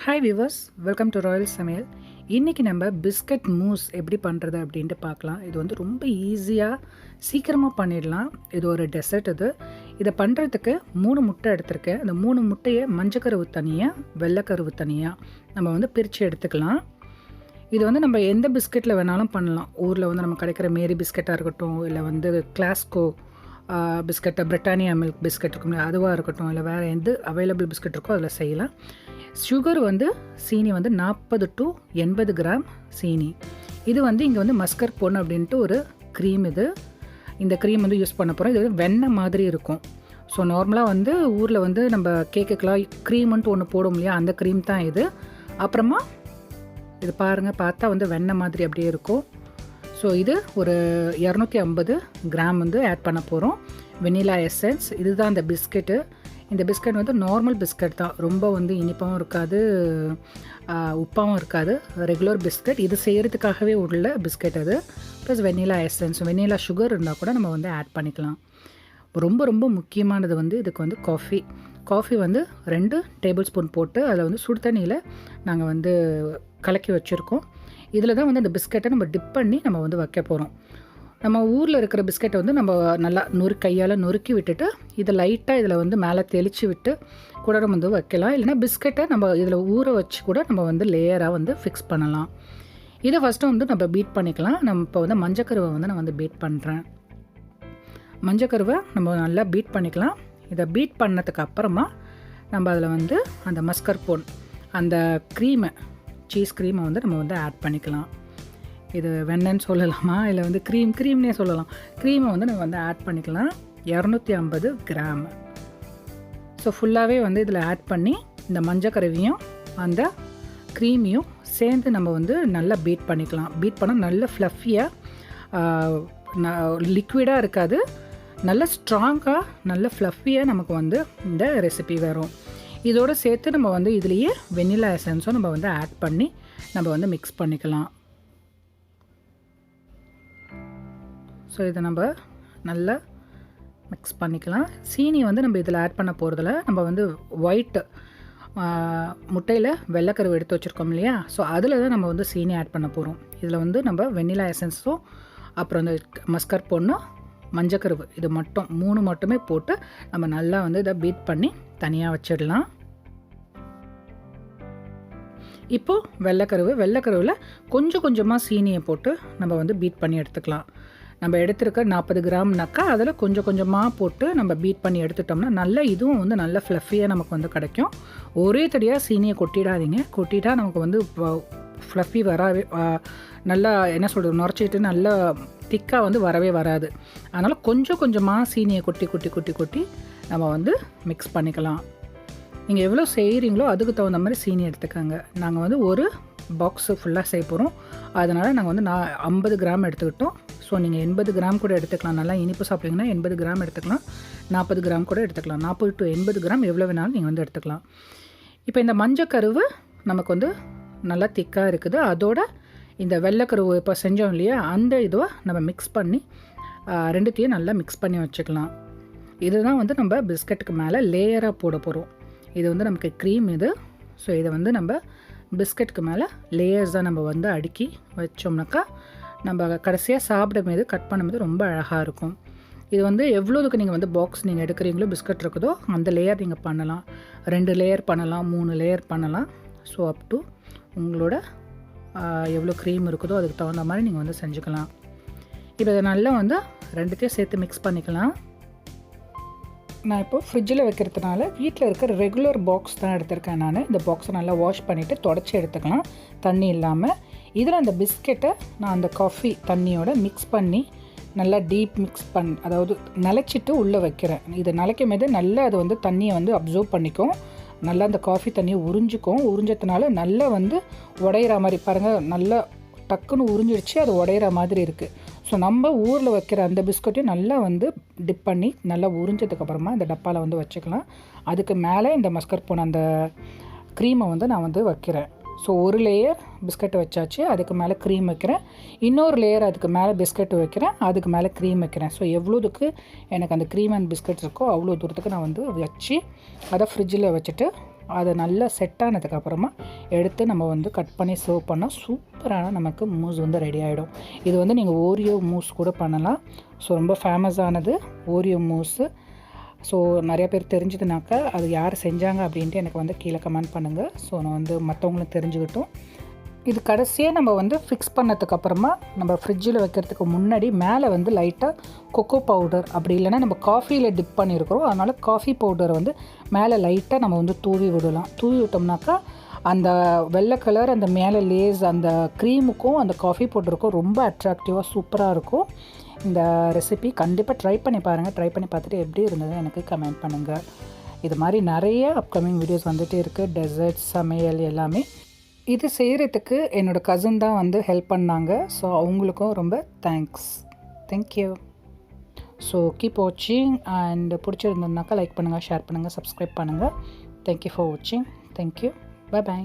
Hi viewers, welcome to Royal சமையல். இன்றைக்கி நம்ம பிஸ்கட் மூஸ் எப்படி பண்ணுறது அப்படின்ட்டு பார்க்கலாம். இது வந்து ரொம்ப ஈஸியாக சீக்கிரமாக பண்ணிடலாம். இது ஒரு டெசர்ட். இதை பண்ணுறதுக்கு 3 முட்டை எடுத்திருக்கேன். அந்த 3 முட்டையை மஞ்சக்கருவு தனியாக வெள்ளைக்கருவு தனியாக நம்ம வந்து பிரித்து எடுத்துக்கலாம். இது வந்து நம்ம எந்த பிஸ்கெட்டில் வேணாலும் பண்ணலாம். ஊரில் வந்து நம்ம கிடைக்கிற மேரி பிஸ்கெட்டாக இருக்கட்டும், இல்லை வந்து கிளாஸ்கோ பிஸ்கெட்டை பிரிட்டானியா மில்க் பிஸ்கெட் இருக்கும் அதுவாக இருக்கட்டும், இல்லை வேறு எந்த அவைலபிள் பிஸ்கெட் இருக்கோ அதில் செய்யலாம். சுகர் வந்து சீனி வந்து 40 to 80 கிராம் சீனி. இது வந்து இங்கே வந்து மஸ்கர்போன் அப்படின்ட்டு ஒரு க்ரீம். இந்த க்ரீம் வந்து யூஸ் பண்ண போகிறோம். இது வந்து வெண்ணெய் மாதிரி இருக்கும். ஸோ நார்மலாக வந்து ஊரில் வந்து நம்ம கேக்குக்கெலாம் க்ரீம்ன்ட்டு ஒன்று போடும் இல்லையா, அந்த க்ரீம் தான் இது. அப்புறமா இது பாருங்கள், பார்த்தா வந்து வெண்ணெய் மாதிரி அப்படியே இருக்கும். ஸோ இது ஒரு 250 கிராம் வந்து ஆட் பண்ண போகிறோம். Vanilla essence. இதுதான் இந்த பிஸ்கெட்டு. இந்த பிஸ்கட் வந்து நார்மல் பிஸ்கட் தான், ரொம்ப வந்து இனிப்பாகவும் இருக்காது, உப்பாகவும் இருக்காது. Regular biscuit. இது செய்கிறதுக்காகவே உள்ள பிஸ்கட் அது. Plus vanilla essence, vanilla sugar இருந்தால் கூட நம்ம வந்து ஆட் பண்ணிக்கலாம். ரொம்ப ரொம்ப முக்கியமானது வந்து இதுக்கு வந்து காஃபி வந்து 2 டேபிள் ஸ்பூன் போட்டு அதில் வந்து சுடு தண்ணியில் நாங்கள் வந்து கலக்கி வச்சுருக்கோம். இதில் தான் வந்து அந்த பிஸ்கெட்டை நம்ம டிப் பண்ணி நம்ம வந்து வைக்க போகிறோம். நம்ம ஊரில் இருக்கிற பிஸ்கெட்டை வந்து நம்ம நல்லா கையால் நொறுக்கி விட்டுட்டு இதை லைட்டாக இதில் வந்து மேலே தெளித்து விட்டு கூட நம்ம வந்து வைக்கலாம். இல்லைனா பிஸ்கெட்டை நம்ம இதில் ஊற வச்சு கூட நம்ம வந்து லேயராக வந்து ஃபிக்ஸ் பண்ணலாம். இதை ஃபஸ்ட்டு வந்து நம்ம பீட் பண்ணிக்கலாம். நம்ம இப்போ வந்து மஞ்சக்கருவை வந்து நான் வந்து பீட் பண்ணுறேன். மஞ்சக்கருவை நம்ம நல்லா பீட் பண்ணிக்கலாம். இதை பீட் பண்ணதுக்கு அப்புறமா நம்ம அதில் வந்து அந்த மஸ்கர்போன், அந்த சீஸ் க்ரீமை வந்து நம்ம வந்து ஆட் பண்ணிக்கலாம். இது வெண்ணெய்ன்னு சொல்லலாமா, இல்லை வந்து க்ரீம்னே சொல்லலாம். க்ரீமை வந்து நம்ம வந்து ஆட் பண்ணிக்கலாம். 250 கிராம். ஸோ ஃபுல்லாகவே வந்து இதில் ஆட் பண்ணி இந்த மஞ்சக்கருவியும் அந்த க்ரீமையும் சேர்ந்து நம்ம வந்து நல்லா பீட் பண்ணிக்கலாம். பீட் பண்ணால் நல்ல ஃப்ளஃபியாக, லிக்விடாக இருக்காது, நல்ல ஸ்ட்ராங்காக, நல்ல ஃப்ளஃபியாக நமக்கு வந்து இந்த ரெசிபி வரும். இதோடு சேர்த்து நம்ம வந்து இதுலேயே வெனிலா எசன்ஸும் நம்ம வந்து ஆட் பண்ணி நம்ம வந்து மிக்ஸ் பண்ணிக்கலாம். ஸோ இதை நம்ம நல்லா மிக்ஸ் பண்ணிக்கலாம். சீனி வந்து நம்ம இதில் ஆட் பண்ண போகிறதில்ல. நம்ம வந்து ஒயிட் முட்டையில் வெள்ளைக்கருவு எடுத்து வச்சுருக்கோம் இல்லையா, ஸோ அதில் தான் நம்ம வந்து சீனி ஆட் பண்ண போகிறோம். இதில் வந்து நம்ம வெனிலா எசன்ஸும் அப்புறம் இந்த மஸ்கர்போனும் மஞ்சக்கருவு இது மட்டும் 3 மட்டுமே போட்டு நம்ம நல்லா வந்து இதை பீட் பண்ணி தனியாக வச்சிடலாம். இப்போது வெள்ளைக்கருவில் கொஞ்சம் கொஞ்சமாக சீனியை போட்டு நம்ம வந்து பீட் பண்ணி எடுத்துக்கலாம். நம்ம எடுத்துருக்க 40 கிராம்னாக்கா அதில் கொஞ்சம் கொஞ்சமாக போட்டு நம்ம பீட் பண்ணி எடுத்துட்டோம்னா நல்லா இதுவும் வந்து நல்ல ஃப்ளஃபியாக நமக்கு வந்து கிடைக்கும். ஒரே தடியாக சீனியை கொட்டிடாதீங்க. கொட்டிட்டா நமக்கு வந்து ஃப்ளஃபி வராவே, நல்லா என்ன சொல்கிறது, நுரைச்சிட்டு நல்லா திக்காக வந்து வரவே வராது. அதனால் கொஞ்சம் கொஞ்சமாக சீனியை கொட்டி நம்ம வந்து மிக்ஸ் பண்ணிக்கலாம். நீங்கள் எவ்வளோ செய்கிறீங்களோ அதுக்கு தகுந்த மாதிரி சீனி எடுத்துக்கோங்க. நாங்கள் வந்து ஒரு பாக்ஸு ஃபுல்லாக செய்ய போகிறோம். அதனால் நாங்கள் வந்து 50 கிராம் எடுத்துக்கிட்டோம். ஸோ நீங்கள் 80 கிராம் கூட எடுத்துக்கலாம். நல்லா இனிப்பு சாப்பிட்டீங்கன்னா 80 கிராம் எடுத்துக்கலாம், 40 கிராம் கூட எடுத்துக்கலாம். 40 to 80 கிராம் எவ்வளோ வேணாலும் நீங்கள் வந்து எடுத்துக்கலாம். இப்போ இந்த மஞ்சக்கருவு நமக்கு வந்து நல்லா திக்காக இருக்குது. அதோட இந்த வெள்ளைக்கருவு இப்போ செஞ்சோம் இல்லையா, அந்த இதுவை நம்ம மிக்ஸ் பண்ணி ரெண்டுத்தையும் நல்லா மிக்ஸ் பண்ணி வச்சுக்கலாம். இதுதான் வந்து நம்ம பிஸ்கட்டுக்கு மேலே லேயராக போட போகிறோம். இது வந்து நமக்கு க்ரீம் இது. ஸோ இதை வந்து நம்ம பிஸ்கட்டுக்கு மேலே லேயர்ஸாக நம்ம வந்து அடுக்கி வச்சோம்னாக்கா நம்ம கடைசியாக சாப்பிடும்போது கட் பண்ணும்போது ரொம்ப அழகாக இருக்கும். இது வந்து எவ்வளோதுக்கு நீங்கள் வந்து பாக்ஸ் நீங்கள் எடுக்கிறீங்களோ பிஸ்கட் இருக்குதோ அந்த லேயர் நீங்கள் பண்ணலாம். 2 லேயர் பண்ணலாம், 3 லேயர் பண்ணலாம். ஸோ அப் டு உங்களோட எவ்வளோ க்ரீம் இருக்குதோ அதுக்கு தகுந்த மாதிரி நீங்கள் வந்து செஞ்சுக்கலாம். இப்போ இதை நல்லா வந்து ரெண்டுத்தையும் சேர்த்து மிக்ஸ் பண்ணிக்கலாம். நான் இப்போ ஃப்ரிட்ஜில் வைக்கிறதுனால வீட்டில் இருக்கிற ரெகுலர் பாக்ஸ் தான் எடுத்திருக்கேன். நான் இந்த பாக்ஸை நல்லா வாஷ் பண்ணிவிட்டு தொடச்சி எடுத்துக்கலாம் தண்ணி இல்லாமல். இதில் அந்த பிஸ்கெட்டை நான் அந்த காஃபி தண்ணியோட மிக்ஸ் பண்ணி நல்லா டீப் அதாவது நனைச்சிட்டு உள்ளே வைக்கிறேன். இது நனைக்கும் போது நல்லா அது வந்து தண்ணியை வந்து அப்சர்வ் பண்ணிக்கும். நல்லா அந்த காஃபி தண்ணியை உறிஞ்சதுனால நல்லா வந்து உடையிற மாதிரி பாருங்கள், நல்லா டக்குன்னு உறிஞ்சிடுச்சு, அது உடையிற மாதிரி இருக்குது. ஸோ நம்ம ஊரில் வைக்கிற அந்த பிஸ்கட்டையும் நல்லா வந்து டிப் பண்ணி நல்லா உறிஞ்சதுக்கப்புறமா இந்த டப்பாவில் வந்து வச்சுக்கலாம். அதுக்கு மேலே இந்த மஸ்கர்போன் அந்த க்ரீமை வந்து நான் வந்து வைக்கிறேன். ஸோ ஒரு லேயர் பிஸ்கட் வச்சாச்சு, அதுக்கு மேலே க்ரீம் வைக்கிறேன். இன்னொரு லேயர் அதுக்கு மேலே பிஸ்கட் வைக்கிறேன், அதுக்கு மேலே க்ரீம் வைக்கிறேன். ஸோ எவ்வளோதுக்கு எனக்கு அந்த க்ரீம் அண்ட் பிஸ்கட் இருக்கோ அவ்வளோ தூரத்துக்கு நான் வந்து வச்சு அதை ஃப்ரிட்ஜில் வச்சுட்டு அது நல்லா செட் ஆனதுக்கப்புறமா எடுத்து நம்ம வந்து கட் பண்ணி சர்வ் பண்ணால் சூப்பரான நமக்கு மூஸ் வந்து ரெடி ஆகிடும். இது வந்து நீங்கள் ஓரியோ மூஸ் கூட பண்ணலாம். ஸோ ரொம்ப ஃபேமஸானது ஓரியோ மூஸு. ஸோ நிறைய பேர் தெரிஞ்சதுனாக்கா அது யார் செஞ்சாங்க அப்படின்ட்டு எனக்கு வந்து கீழே கமெண்ட் பண்ணுங்கள். ஸோ நான் வந்து மற்றவங்களும் தெரிஞ்சுக்கிட்டோம். இது கடைசியாக நம்ம வந்து ஃபிக்ஸ் பண்ணதுக்கப்புறமா நம்ம ஃப்ரிட்ஜில் வைக்கிறதுக்கு முன்னாடி மேலே வந்து லைட்டாக கொக்கோ பவுடர் அப்படி இல்லைன்னா நம்ம காஃபியில் டிப் பண்ணியிருக்கிறோம், அதனால் காஃபி பவுடரை வந்து மேலே லைட்டாக நம்ம வந்து தூவி விடலாம். தூவி விட்டோம்னாக்கா அந்த வெள்ளை கலர் அந்த மேலே லேஸ் அந்த க்ரீமுக்கும் அந்த காஃபி பவுடருக்கும் ரொம்ப அட்ராக்டிவாக சூப்பராக இருக்கும். இந்த ரெசிபி கண்டிப்பாக ட்ரை பண்ணி பாருங்கள். ட்ரை பண்ணி பார்த்துட்டு எப்படி இருந்தது எனக்கு கமெண்ட் பண்ணுங்கள். இது மாதிரி நிறைய அப்கமிங் வீடியோஸ் வந்துகிட்டே இருக்குது, டெசர்ட், சமையல் எல்லாமே. இது செய்கிறதுக்கு என்னோடய கசின் தான் வந்து ஹெல்ப் பண்ணாங்க. ஸோ அவங்களுக்கும் ரொம்ப தேங்க்யூ. ஸோ கீப் வாட்சிங் அண்ட் பிடிச்சிருந்ததுனாக்கா லைக் பண்ணுங்கள், ஷேர் பண்ணுங்கள், சப்ஸ்கிரைப் பண்ணுங்கள். தேங்க்யூ ஃபார் வாட்சிங். தேங்க்யூ. பை.